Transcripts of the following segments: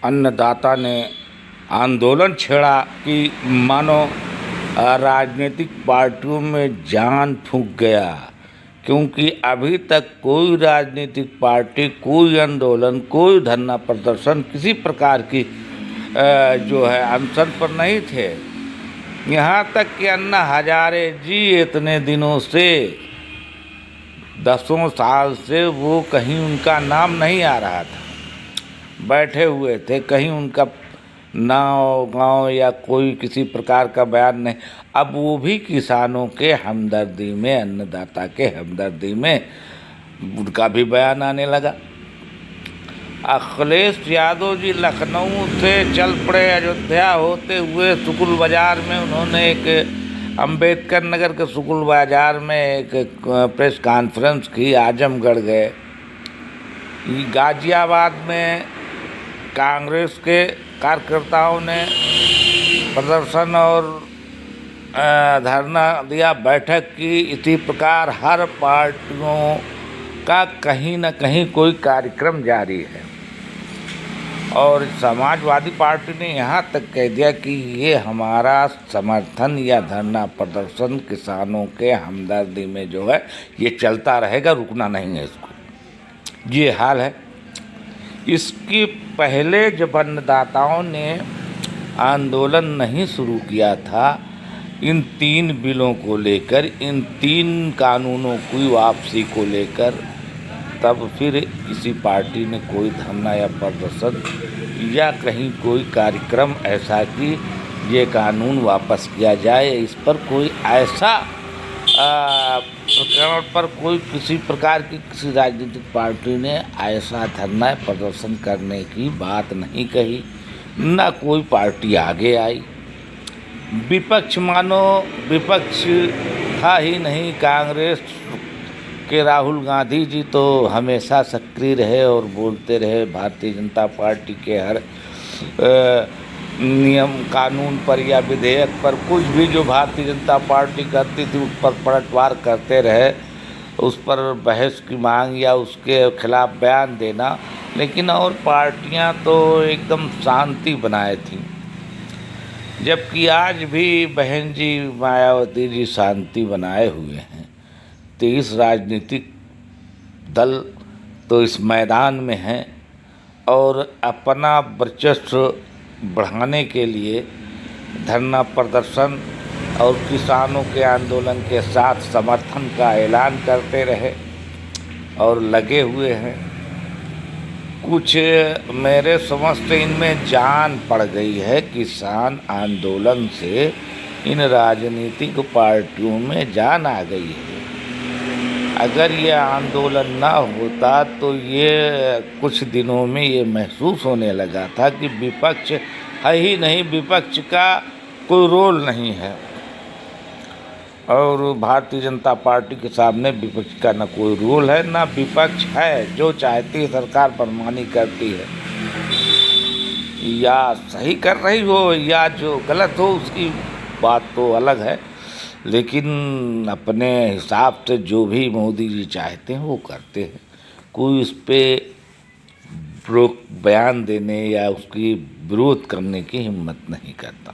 अन्नदाता ने आंदोलन छेड़ा कि मानो राजनीतिक पार्टियों में जान फूंक गया, क्योंकि अभी तक कोई राजनीतिक पार्टी, कोई आंदोलन, कोई धरना प्रदर्शन किसी प्रकार की जो है अनशन पर नहीं थे। यहाँ तक कि अन्ना हजारे जी इतने दिनों से, दसों साल से वो कहीं उनका नाम नहीं आ रहा था, बैठे हुए थे, कहीं उनका नाव गांव या कोई किसी प्रकार का बयान नहीं। अब वो भी किसानों के हमदर्दी में, अन्नदाता के हमदर्दी में उनका भी बयान आने लगा। अखिलेश यादव जी लखनऊ से चल पड़े अयोध्या होते हुए सुकुल बाज़ार में। उन्होंने एक अंबेडकर नगर के सुकुल बाज़ार में एक प्रेस कॉन्फ्रेंस की। आजमगढ़ गए, गाजियाबाद में कांग्रेस के कार्यकर्ताओं ने प्रदर्शन और धरना दिया, बैठक की। इसी प्रकार हर पार्टियों का कहीं न कहीं कोई कार्यक्रम जारी है। और समाजवादी पार्टी ने यहाँ तक कह दिया कि ये हमारा समर्थन या धरना प्रदर्शन किसानों के हमदर्दी में जो है ये चलता रहेगा, रुकना नहीं है इसको। ये हाल है। इसके पहले जब अन्नदाताओं ने आंदोलन नहीं शुरू किया था इन 3 बिलों को लेकर, इन 3 कानूनों की वापसी को लेकर, तब फिर किसी पार्टी ने कोई धरना या प्रदर्शन या कहीं कोई कार्यक्रम ऐसा कि ये कानून वापस किया जाए, इस पर कोई ऐसा प्रकरण पर कोई किसी प्रकार की किसी राजनीतिक पार्टी ने ऐसा धरना प्रदर्शन करने की बात नहीं कही, ना कोई पार्टी आगे आई। विपक्ष मानो विपक्ष था ही नहीं। कांग्रेस के राहुल गांधी जी तो हमेशा सक्रिय रहे और बोलते रहे भारतीय जनता पार्टी के हर नियम कानून पर या विधेयक पर, कुछ भी जो भारतीय जनता पार्टी करती थी उस पर पलटवार करते रहे, उस पर बहस की मांग या उसके खिलाफ बयान देना। लेकिन और पार्टियां तो एकदम शांति बनाए थी, जबकि आज भी बहन जी मायावती जी शांति बनाए हुए हैं। 23 राजनीतिक दल तो इस मैदान में हैं और अपना वर्चस्व बढ़ाने के लिए धरना प्रदर्शन और किसानों के आंदोलन के साथ समर्थन का ऐलान करते रहे और लगे हुए हैं। कुछ मेरे समझ से इनमें जान पड़ गई है। किसान आंदोलन से इन राजनीतिक पार्टियों में जान आ गई है। अगर ये आंदोलन ना होता तो ये कुछ दिनों में ये महसूस होने लगा था कि विपक्ष है ही नहीं, विपक्ष का कोई रोल नहीं है। और भारतीय जनता पार्टी के सामने विपक्ष का न कोई रोल है, ना विपक्ष है। जो चाहती है सरकार मनमानी करती है, या सही कर रही हो या जो गलत हो उसकी बात तो अलग है, लेकिन अपने हिसाब से जो भी मोदी जी चाहते हैं वो करते हैं। कोई उस पर बयान देने या उसकी विरोध करने की हिम्मत नहीं करता।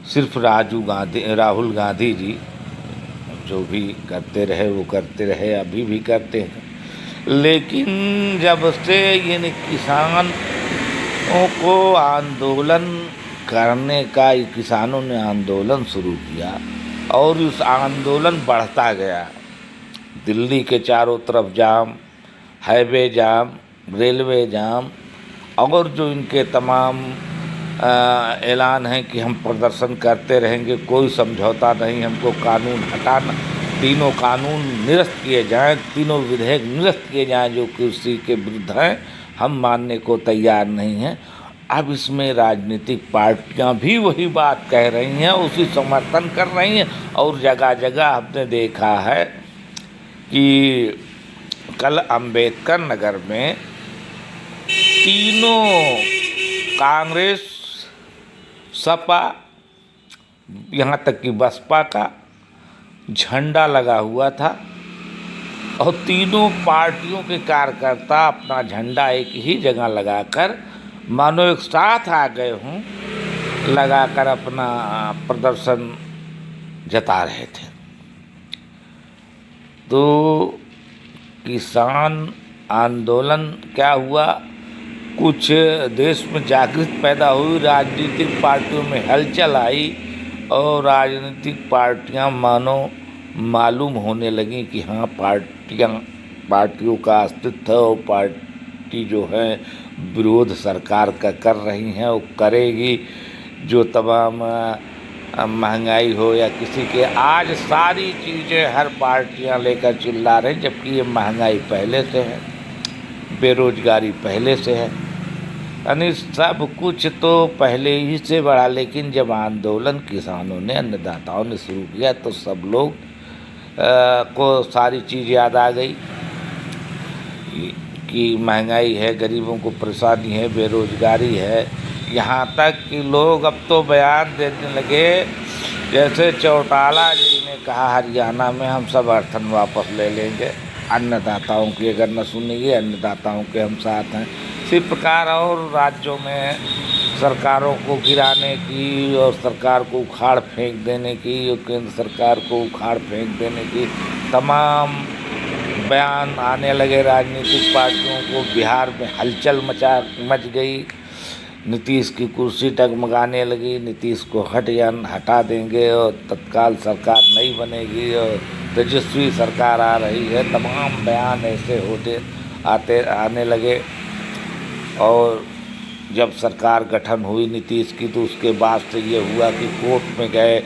सिर्फ राहुल गांधी जी जो भी करते रहे वो करते रहे, अभी भी करते हैं। लेकिन जब से इन किसानों को आंदोलन करने का, किसानों ने आंदोलन शुरू किया और उस आंदोलन बढ़ता गया, दिल्ली के चारों तरफ जाम, हाईवे जाम, रेलवे जाम, और जो इनके तमाम ऐलान है कि हम प्रदर्शन करते रहेंगे, कोई समझौता नहीं, हमको कानून हटाना, तीनों कानून निरस्त किए जाएं, तीनों विधेयक निरस्त किए जाएं जो कृषि के विरुद्ध हैं, हम मानने को तैयार नहीं हैं। अब इसमें राजनीतिक पार्टियां भी वही बात कह रही हैं, उसी समर्थन कर रही हैं। और जगह जगह हमने देखा है कि कल अंबेडकर नगर में तीनों कांग्रेस, सपा, यहाँ तक कि बसपा का झंडा लगा हुआ था और तीनों पार्टियों के कार्यकर्ता अपना झंडा एक ही जगह लगाकर मानो एक साथ आ गए हों, लगाकर अपना प्रदर्शन जता रहे थे। तो किसान आंदोलन क्या हुआ, कुछ देश में जागृति पैदा हुई, राजनीतिक पार्टियों में हलचल आई और राजनीतिक पार्टियां मानो मालूम होने लगी कि हाँ पार्टियों का अस्तित्व है और पार्टी जो है विरोध सरकार का कर रही हैं और करेगी। जो तमाम महंगाई हो या किसी के, आज सारी चीज़ें हर पार्टियां लेकर चिल्ला रही, जबकि ये महंगाई पहले से है, बेरोजगारी पहले से है, यानी सब कुछ तो पहले ही से बढ़ा। लेकिन जब आंदोलन किसानों ने, अन्नदाताओं ने शुरू किया तो सब लोग को सारी चीज़ याद आ गई कि महंगाई है, गरीबों को परेशानी है, बेरोजगारी है। यहाँ तक कि लोग अब तो बयान देने लगे, जैसे चौटाला जी ने कहा हरियाणा में हम सब समर्थन वापस ले लेंगे, अन्नदाताओं की अगर न सुनेंगे, अन्नदाताओं के हम साथ हैं। इसी प्रकार और राज्यों में सरकारों को गिराने की और सरकार को उखाड़ फेंक देने की और केंद्र सरकार को उखाड़ फेंक देने की तमाम बयान आने लगे राजनीतिक पार्टियों को। बिहार में हलचल मच गई, नीतीश की कुर्सी टगमगाने लगी, नीतीश को हटा देंगे और तत्काल सरकार नहीं बनेगी और तेजस्वी सरकार आ रही है। तमाम बयान ऐसे आने लगे। और जब सरकार गठन हुई नीतीश की तो उसके बाद से ये हुआ कि कोर्ट में गए,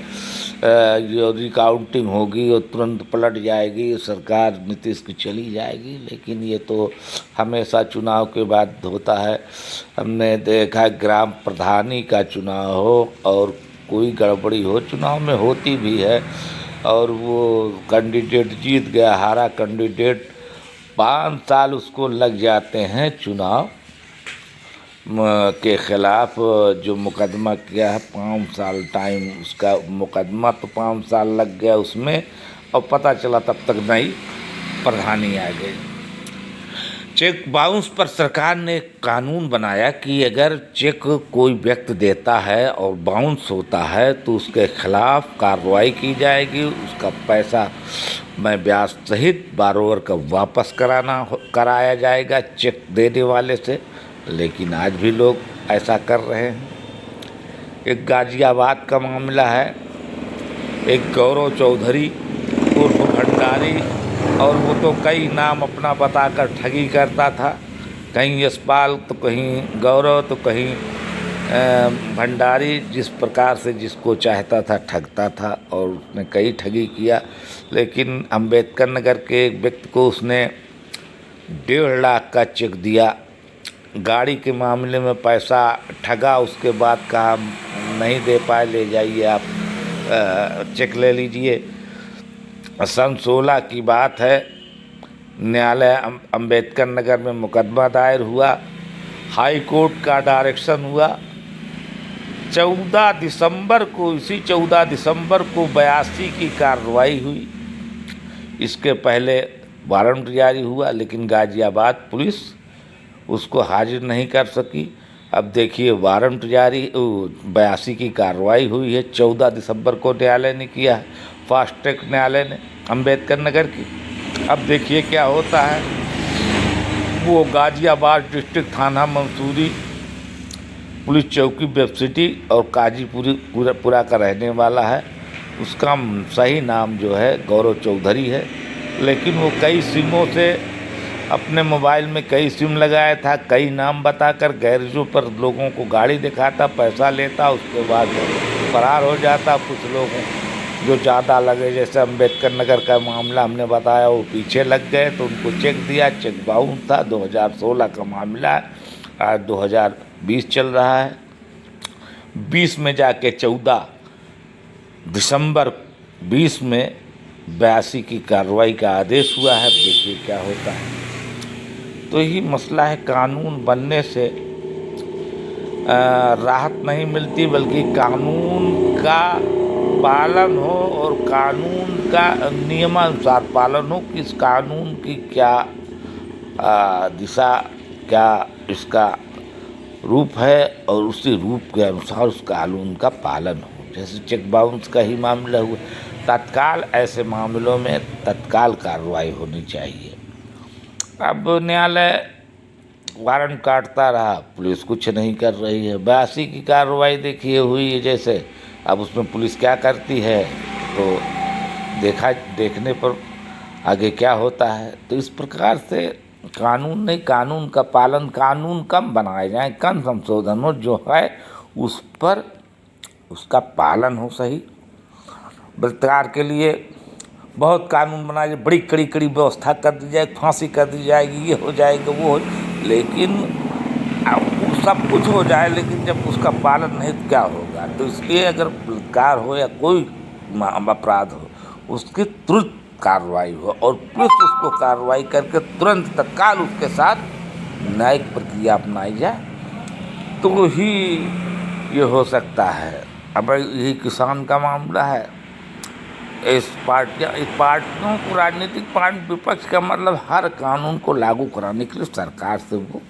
ये रिकाउंटिंग होगी और तुरंत पलट जाएगी सरकार, नीतीश की चली जाएगी। लेकिन ये तो हमेशा चुनाव के बाद होता है। हमने देखा ग्राम प्रधानी का चुनाव हो और कोई गड़बड़ी हो, चुनाव में होती भी है, और वो कैंडिडेट जीत गया, हारा कैंडिडेट 5 साल उसको लग जाते हैं चुनाव के खिलाफ। जो मुकदमा किया है 5 साल टाइम, उसका मुकदमा तो 5 साल लग गया उसमें, और पता चला तब तक नई प्रधानी आ गई। चेक बाउंस पर सरकार ने कानून बनाया कि अगर चेक कोई व्यक्ति देता है और बाउंस होता है तो उसके खिलाफ कार्रवाई की जाएगी, उसका पैसा में ब्याज सहित बारोवर का वापस कराया जाएगा चेक देने वाले से। लेकिन आज भी लोग ऐसा कर रहे हैं। एक गाजियाबाद का मामला है, एक गौरव चौधरी उर्फ भंडारी, और वो तो कई नाम अपना बताकर ठगी करता था, कहीं यशपाल तो कहीं गौरव तो कहीं भंडारी, जिस प्रकार से जिसको चाहता था ठगता था और उसने कई ठगी किया। लेकिन अम्बेडकर नगर के एक व्यक्ति को उसने 1.5 लाख का चेक दिया, गाड़ी के मामले में पैसा ठगा, उसके बाद कहा नहीं दे पाए, ले जाइए आप चेक ले लीजिए। सन 16 की बात है, न्यायालय अम्बेडकर नगर में मुकदमा दायर हुआ, हाई कोर्ट का डायरेक्शन हुआ। 14 दिसंबर को, इसी 14 दिसंबर को 82 की कार्रवाई हुई। इसके पहले वारंट जारी हुआ, लेकिन गाजियाबाद पुलिस उसको हाजिर नहीं कर सकी। अब देखिए वारंट जारी, 82 की कार्रवाई हुई है, 14 दिसंबर को न्यायालय ने किया है, फास्ट ट्रैक न्यायालय ने अम्बेडकर नगर की। अब देखिए क्या होता है। वो गाजियाबाद डिस्ट्रिक्ट थाना मंसूरी पुलिस चौकी वेब सिटी और काजीपुरा का रहने वाला है। उसका सही नाम जो है गौरव चौधरी है, लेकिन वो कई सिमों से अपने मोबाइल में कई सिम लगाया था, कई नाम बताकर गैरेजों पर लोगों को गाड़ी दिखाता, पैसा लेता, उसके बाद फरार हो जाता। कुछ लोगों जो ज़्यादा लगे, जैसे अम्बेडकर नगर का मामला हमने बताया, वो पीछे लग गए तो उनको चेक दिया, चेक बाउंस था। 2016 का मामला है, आज 2020 चल रहा है। 20 में जाके 14 दिसंबर 20 में 82 की कार्रवाई का आदेश हुआ है। देखिए क्या होता है। तो यही मसला है, कानून बनने से राहत नहीं मिलती, बल्कि कानून का पालन हो और कानून का नियमानुसार पालन हो कि इस कानून की क्या दिशा, क्या इसका रूप है और उसी रूप के अनुसार उस कानून का पालन हो। जैसे चेक बाउंस का ही मामला हुआ, तत्काल ऐसे मामलों में तत्काल कार्रवाई होनी चाहिए। अब न्यायालय वारंट काटता रहा, पुलिस कुछ नहीं कर रही है। 82 की कार्रवाई देखिए हुई है जैसे, अब उसमें पुलिस क्या करती है तो देखने पर आगे क्या होता है। तो इस प्रकार से कानून नहीं, कानून का पालन, कानून कम बनाए जाए, कम संशोधन हो, जो है उस पर उसका पालन हो सही। बलात्कार के लिए बहुत कानून बनाए, बड़ी कड़ी कड़ी व्यवस्था कर दी जाए, फांसी कर दी जाएगी, ये हो जाएगा वो हो, लेकिन अब सब कुछ हो जाए लेकिन जब उसका पालन नहीं तो क्या होगा। तो इसलिए अगर बलात्कार हो या कोई अपराध हो, उसकी तुरंत कार्रवाई हो और पुलिस उसको कार्रवाई करके तुरंत तत्काल उसके साथ न्यायिक प्रक्रिया अपनाई जाए तो ही ये हो सकता है। अब यही किसान का मामला है, इस पार्टियों को, राजनीतिक पार्टी विपक्ष का मतलब हर कानून को लागू कराने के लिए सरकार से वो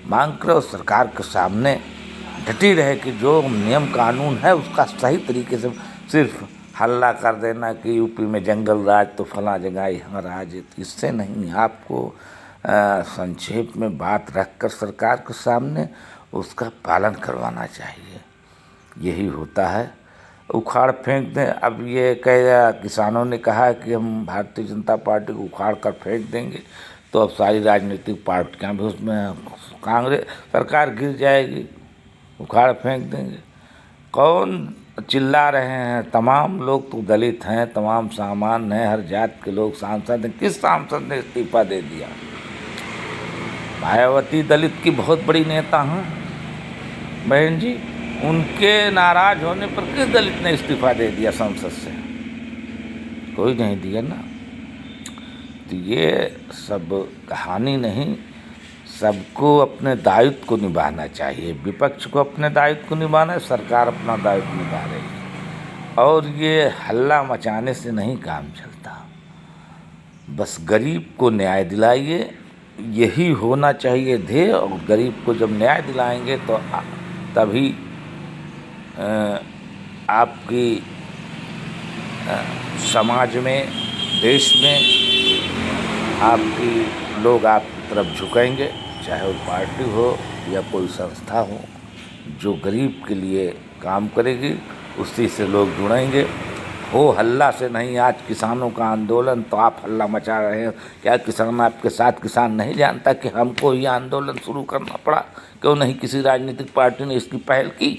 मांग करे और सरकार के सामने डटी रहे कि जो नियम कानून है उसका सही तरीके से, सिर्फ हल्ला कर देना कि यूपी में जंगल राज तो फला जगह यहाँ राज, इससे नहीं। आपको संक्षेप में बात रखकर सरकार के सामने उसका पालन करवाना चाहिए, यही होता है। उखाड़ फेंक दें, अब ये किसानों ने कहा कि हम भारतीय जनता पार्टी को उखाड़ कर फेंक देंगे, तो अब सारी राजनीतिक पार्टियां भी उसमें, कांग्रेस सरकार गिर जाएगी, उखाड़ फेंक देंगे। कौन चिल्ला रहे हैं? तमाम लोग तो दलित हैं, तमाम सामान्य हैं, हर जात के लोग सांसद हैं। किस सांसद ने इस्तीफा दे दिया? मायावती दलित की बहुत बड़ी नेता हैं बहन जी, उनके नाराज होने पर किस दलित ने इस्तीफा दे दिया संसद से? कोई नहीं दिया ना। तो ये सब कहानी नहीं, सबको अपने दायित्व को निभाना चाहिए। विपक्ष को अपने दायित्व को निभाना है, सरकार अपना दायित्व निभा रही है और ये हल्ला मचाने से नहीं काम चलता। बस गरीब को न्याय दिलाइए, यही होना चाहिए ध्येय। और गरीब को जब न्याय दिलाएंगे तो तभी आपकी समाज में, देश में आपकी लोग आपकी तरफ झुकेंगे, चाहे वो पार्टी हो या कोई संस्था हो जो गरीब के लिए काम करेगी, उसी से लोग जुड़ेंगे। हो हल्ला से नहीं। आज किसानों का आंदोलन तो आप हल्ला मचा रहे हैं, क्या किसान आपके साथ? किसान नहीं जानता कि हमको ये आंदोलन शुरू करना पड़ा? क्यों नहीं किसी राजनीतिक पार्टी ने इसकी पहल की?